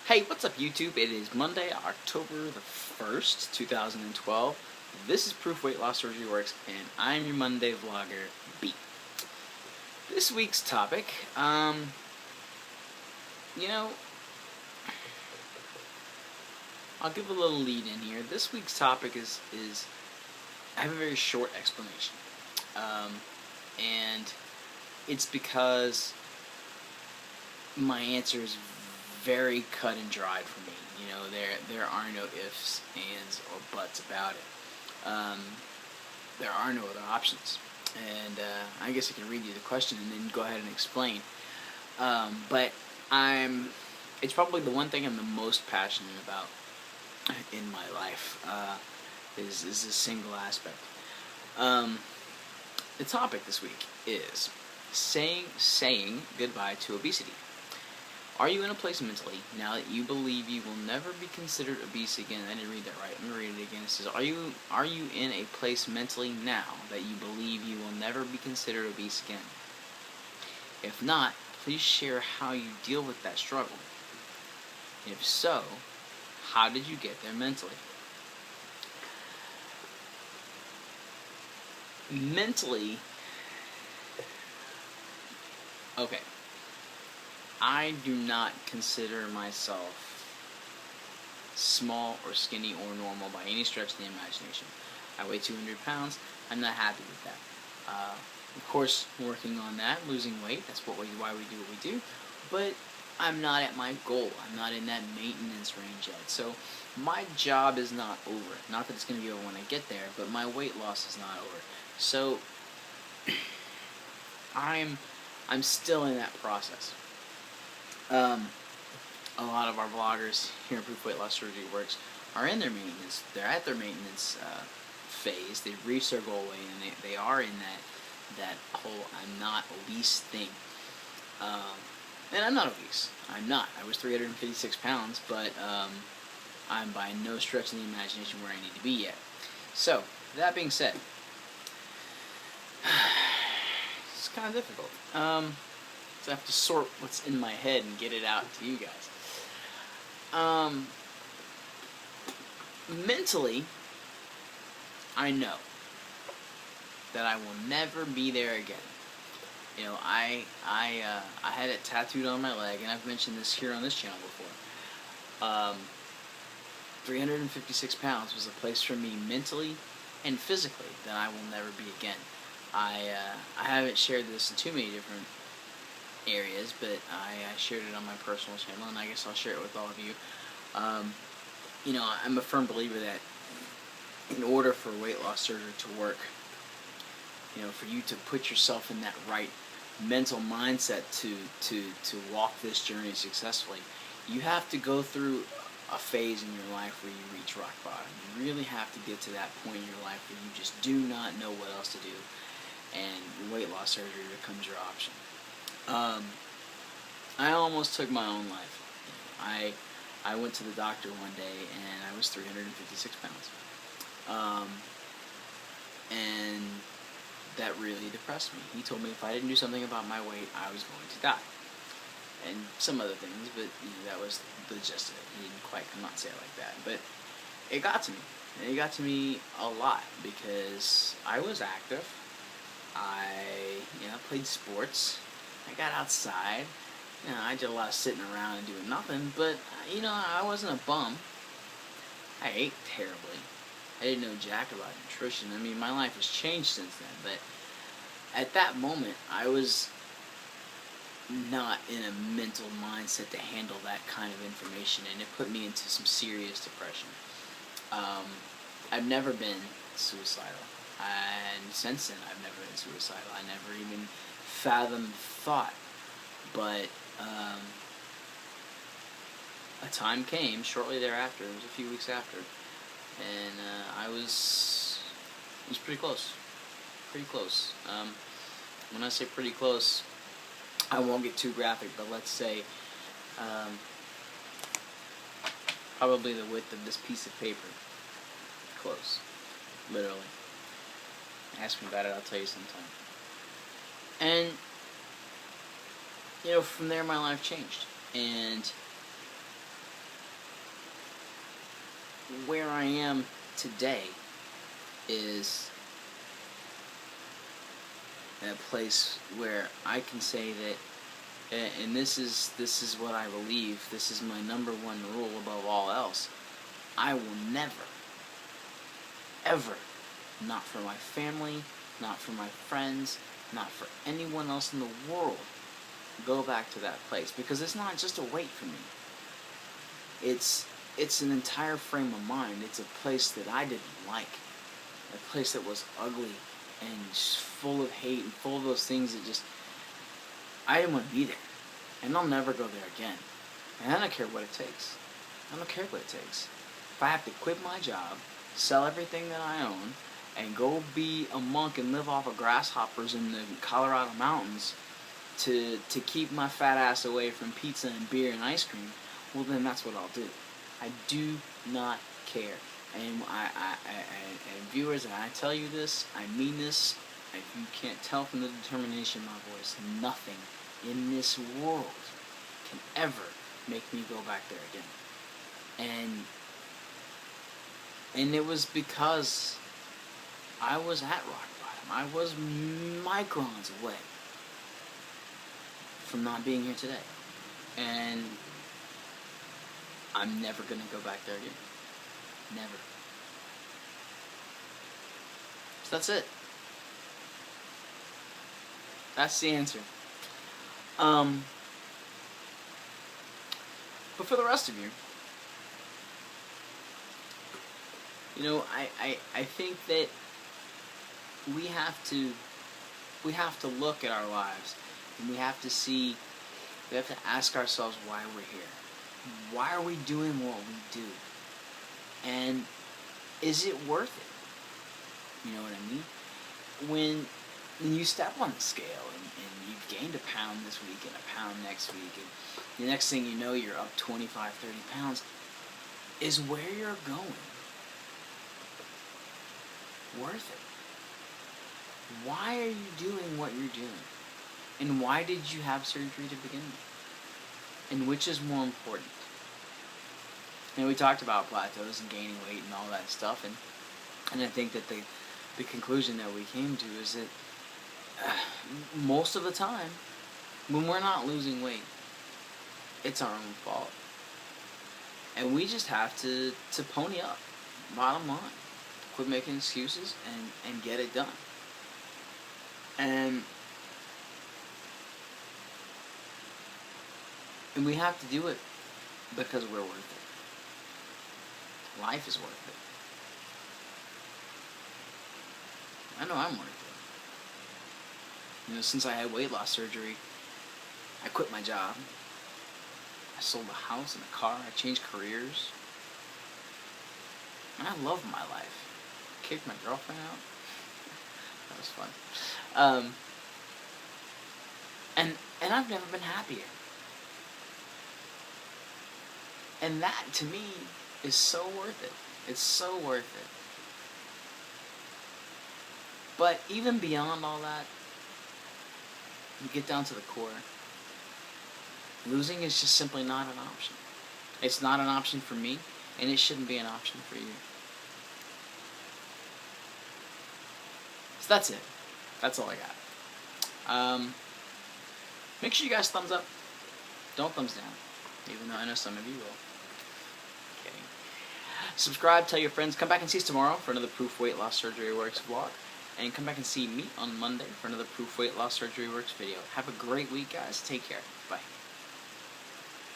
Hey, what's up YouTube? It is Monday, October the 1st, 2012. This is ProofWLSWorks, and I'm your Monday vlogger, B. This week's topic, you know, I'll give a little lead in here. This week's topic is I have a very short explanation. And it's because my answer is very cut and dried for me. You know, there are no ifs, ands, or buts about it. There are no other options. And I guess I can read you the question and then go ahead and explain. But it's probably the one thing I'm the most passionate about in my life, is a single aspect. The topic this week is saying goodbye to obesity. Are you in a place mentally now that you believe you will never be considered obese again? I didn't read that right. I'm going to read it again. It says, are you in a place mentally now that you believe you will never be considered obese again? If not, please share how you deal with that struggle. If so, how did you get there mentally? Mentally, okay, I do not consider myself small or skinny or normal by any stretch of the imagination. I weigh 200 pounds. I'm not happy with that. Of course, working on that, losing weight, that's why we do what we do, but I'm not at my goal. I'm not in that maintenance range yet. So my job is not over. Not that it's going to be over when I get there, but my weight loss is not over. So I'm still in that process. A lot of our vloggers here at ProofWLSWorks are in their maintenance. They're at their maintenance phase. They've reached their goal weight, and they are in that whole I'm not obese thing. And I'm not obese. I'm not. I was 356 pounds, but I'm by no stretch of the imagination where I need to be yet. So, that being said, it's kind of difficult. So I have to sort what's in my head and get it out to you guys. Mentally, I know that I will never be there again. You know, I had it tattooed on my leg, and I've mentioned this here on this channel before. 356 pounds was a place for me mentally and physically that I will never be again. I haven't shared this in too many different areas, but I shared it on my personal channel, and I guess I'll share it with all of you. You know, I'm a firm believer that in order for weight loss surgery to work, you know, for you to put yourself in that right mental mindset to walk this journey successfully, you have to go through a phase in your life where you reach rock bottom. You really have to get to that point in your life where you just do not know what else to do, and weight loss surgery becomes your option. I almost took my own life. I went to the doctor one day, and I was 356 pounds. And that really depressed me. He told me if I didn't do something about my weight, I was going to die. And some other things, but you know, that was the gist of it. He didn't quite come out and say it like that. But it got to me. And it got to me a lot because I was active. I played sports. I got outside. You know, I did a lot of sitting around and doing nothing, but, you know, I wasn't a bum. I ate terribly. I didn't know jack about nutrition. I mean, my life has changed since then, but at that moment, I was not in a mental mindset to handle that kind of information, and it put me into some serious depression. I've never been suicidal, and since then, I've never been suicidal. I never even fathomed thought, but a time came shortly thereafter. It was a few weeks after, and it was pretty close. When I say pretty close, I won't get too graphic, but let's say probably the width of this piece of paper. Close, literally. Ask me about it, I'll tell you sometime. And you know, from there my life changed, and where I am today is a place where I can say that, and this is what I believe, this is my number one rule above all else: I will never, ever, not for my family, not for my friends, not for anyone else in the world, go back to that place, because it's not just a weight for me. It's an entire frame of mind. It's a place that I didn't like, a place that was ugly and just full of hate and full of those things that just, I didn't want to be there, and I'll never go there again. And I don't care what it takes. I don't care what it takes. If I have to quit my job, sell everything that I own, and go be a monk and live off of grasshoppers in the Colorado mountains to keep my fat ass away from pizza and beer and ice cream, well, then that's what I'll do. I do not care. And and viewers, and I tell you this, I mean this. If you can't tell from the determination in my voice, nothing in this world can ever make me go back there again. And it was because I was at rock bottom. I was microns away from not being here today. And I'm never going to go back there again. Never. So that's it. That's the answer. But for the rest of you, I think that we have to look at our lives, and we have to ask ourselves why we're here. Why are we doing what we do? And is it worth it? You know what I mean? When you step on the scale and you've gained a pound this week and a pound next week, and the next thing you know you're up 25, 30 pounds, is where you're going worth it? Why are you doing what you're doing? And why did you have surgery to begin with? And which is more important? We talked about plateaus and gaining weight and all that stuff, and I think that the conclusion that we came to is that most of the time, when we're not losing weight, it's our own fault. And we just have to pony up, bottom line. Quit making excuses and get it done. And we have to do it because we're worth it. Life is worth it. I know I'm worth it. Since I had weight loss surgery, I quit my job. I sold a house and a car. I changed careers. And I love my life. I kicked my girlfriend out. That was fun. And I've never been happier. And that, to me, is so worth it. It's so worth it. But even beyond all that, you get down to the core. Losing is just simply not an option. It's not an option for me, and it shouldn't be an option for you. So that's it. That's all I got. Make sure you guys thumbs up. Don't thumbs down. Even though I know some of you will. Kidding. Subscribe, tell your friends. Come back and see us tomorrow for another Proof Weight Loss Surgery Works vlog. And come back and see me on Monday for another Proof Weight Loss Surgery Works video. Have a great week, guys. Take care. Bye.